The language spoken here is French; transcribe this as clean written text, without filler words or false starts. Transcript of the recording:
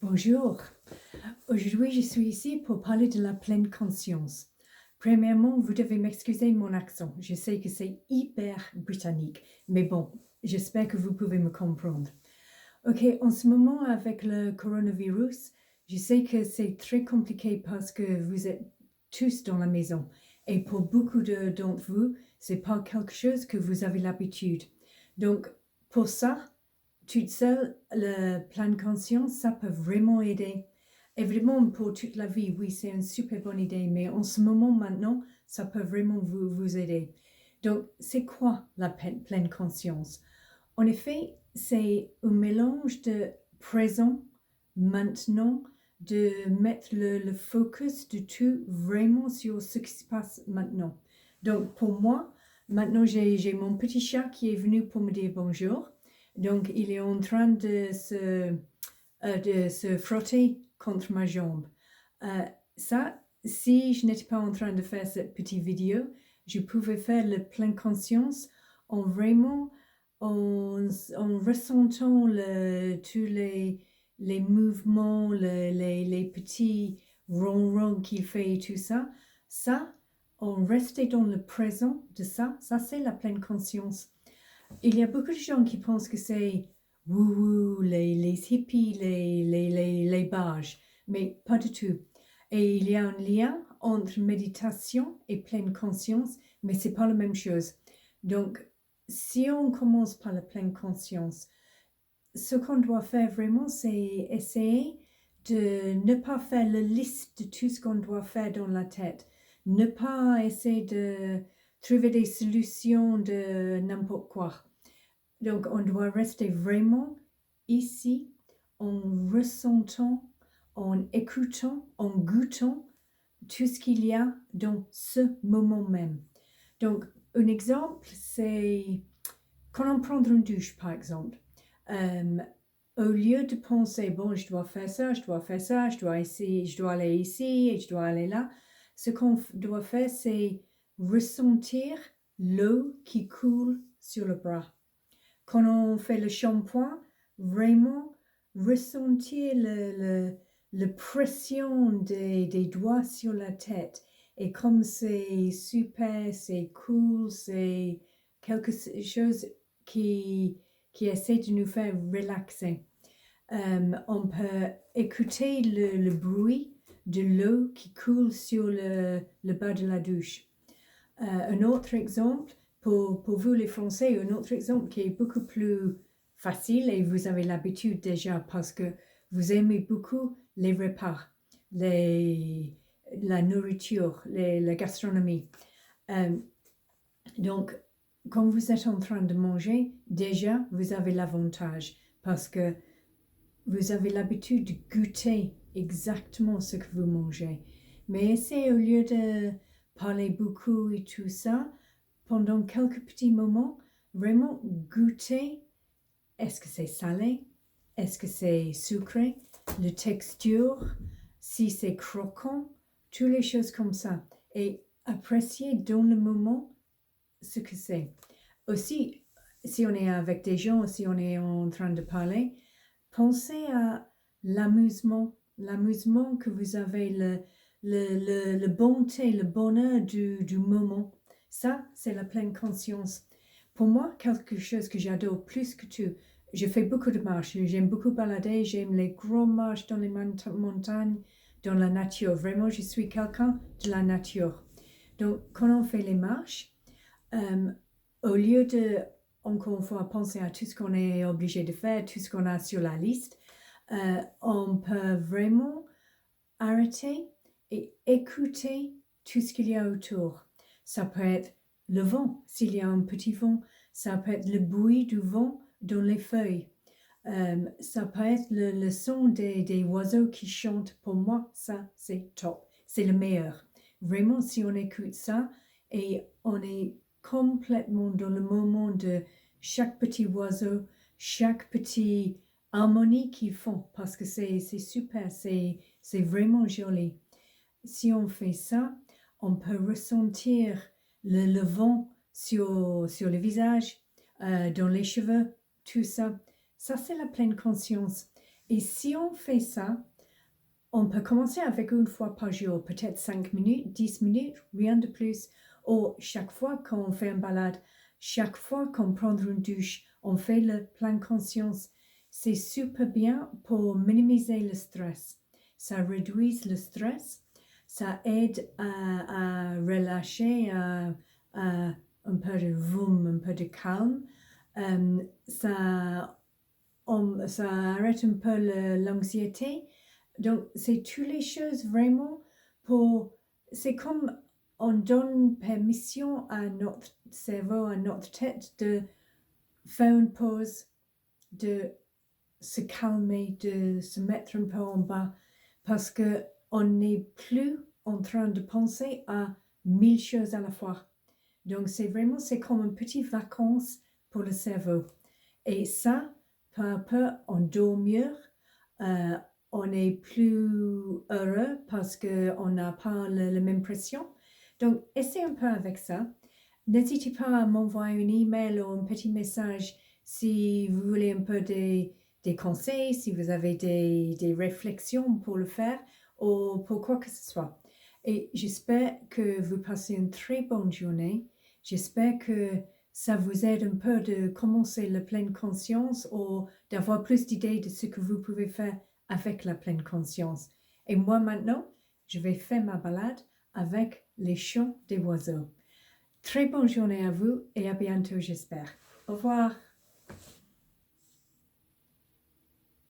Bonjour. Aujourd'hui, je suis ici pour parler de la pleine conscience. Premièrement, vous devez m'excuser mon accent. Je sais que c'est hyper britannique, mais bon, j'espère que vous pouvez me comprendre. Ok, en ce moment, avec le coronavirus, je sais que c'est très compliqué parce que vous êtes tous dans la maison. Et pour beaucoup d'entre vous, c'est pas quelque chose que vous avez l'habitude. Donc, pour ça, toute seule, le plein conscience, ça peut vraiment aider. Évidemment, pour toute la vie, oui, c'est une super bonne idée, mais en ce moment, maintenant, ça peut vraiment vous aider. Donc, c'est quoi la pleine conscience? En effet, c'est un mélange de présent, maintenant, de mettre le focus de tout vraiment sur ce qui se passe maintenant. Donc, pour moi, maintenant, j'ai mon petit chat qui est venu pour me dire bonjour. Donc, il est en train de se frotter contre ma jambe. Ça, si je n'étais pas en train de faire cette petite vidéo, je pouvais faire le plein conscience en vraiment en ressentant tous les mouvements, les petits ronrons qu'il fait et tout ça. Ça, en rester dans le présent de ça c'est la pleine conscience. Il y a beaucoup de gens qui pensent que c'est wouhou, les hippies, les barges, mais pas du tout. Et il y a un lien entre méditation et pleine conscience, mais c'est pas la même chose. Donc, si on commence par la pleine conscience, ce qu'on doit faire vraiment, c'est essayer de ne pas faire la liste de tout ce qu'on doit faire dans la tête. Ne pas essayer de trouver des solutions de n'importe quoi. Donc, on doit rester vraiment ici en ressentant, en écoutant, en goûtant tout ce qu'il y a dans ce moment même. Donc, un exemple, c'est quand on prend une douche, par exemple. Au lieu de penser, bon, je dois faire ça, je dois faire ça, je dois aller ici et je dois aller là, ce qu'on doit faire, c'est ressentir l'eau qui coule sur le bras. Quand on fait le shampoing, vraiment ressentir la pression des doigts sur la tête. Et comme c'est super, c'est cool, c'est quelque chose qui essaie de nous faire relaxer. On peut écouter le bruit de l'eau qui coule sur le bas de la douche. Un autre exemple, pour vous les Français, un autre exemple qui est beaucoup plus facile et vous avez l'habitude déjà parce que vous aimez beaucoup les repas, la nourriture, la gastronomie. Donc, quand vous êtes en train de manger, déjà, vous avez l'avantage parce que vous avez l'habitude de goûter exactement ce que vous mangez. Mais essayez, au lieu de parler beaucoup et tout ça, pendant quelques petits moments, vraiment goûter. Est-ce que c'est salé? Est-ce que c'est sucré? La texture, si c'est croquant, toutes les choses comme ça. Et apprécier dans le moment ce que c'est. Aussi, si on est avec des gens, si on est en train de parler, pensez à l'amusement que vous avez, le bonté, le bonheur du moment. Ça, c'est la pleine conscience. Pour moi, quelque chose que j'adore plus que tout, je fais beaucoup de marches, j'aime beaucoup balader, j'aime les grandes marches dans les montagnes, dans la nature. Vraiment, je suis quelqu'un de la nature. Donc, quand on fait les marches, au lieu de, encore une fois, penser à tout ce qu'on est obligé de faire, tout ce qu'on a sur la liste, on peut vraiment arrêter et écouter tout ce qu'il y a autour. Ça peut être le vent, s'il y a un petit vent. Ça peut être le bruit du vent dans les feuilles. Ça peut être le son des oiseaux qui chantent. Pour moi, ça, c'est top. C'est le meilleur. Vraiment, si on écoute ça et on est complètement dans le moment de chaque petit oiseau, chaque petit harmonie qu'ils font, parce que c'est super, c'est vraiment joli. Si on fait ça, on peut ressentir le vent sur le visage, dans les cheveux, tout ça. Ça, c'est la pleine conscience. Et si on fait ça, on peut commencer avec une fois par jour, peut-être 5 minutes, 10 minutes, rien de plus. Ou chaque fois qu'on fait une balade, chaque fois qu'on prend une douche, on fait le plein conscience. C'est super bien pour minimiser le stress. Ça réduit le stress, ça aide à relâcher un peu de vroom, un peu de calme. Ça arrête un peu l'anxiété. Donc, c'est toutes les choses vraiment pour... C'est comme on donne permission à notre cerveau, à notre tête de faire une pause, de se calmer, de se mettre un peu en bas, parce qu'on n'est plus en train de penser à 1000 choses à la fois. Donc, c'est comme une petite vacances pour le cerveau. Et ça, peu à peu, on dort mieux, on est plus heureux parce qu'on n'a pas la même pression. Donc, essayez un peu avec ça. N'hésitez pas à m'envoyer un email ou un petit message si vous voulez un peu des conseils, si vous avez des réflexions pour le faire ou pour quoi que ce soit. Et j'espère que vous passez une très bonne journée. J'espère que ça vous aide un peu de commencer la pleine conscience ou d'avoir plus d'idées de ce que vous pouvez faire avec la pleine conscience. Et moi maintenant, je vais faire ma balade avec les chants des oiseaux. Très bonne journée à vous et à bientôt, j'espère. Au revoir.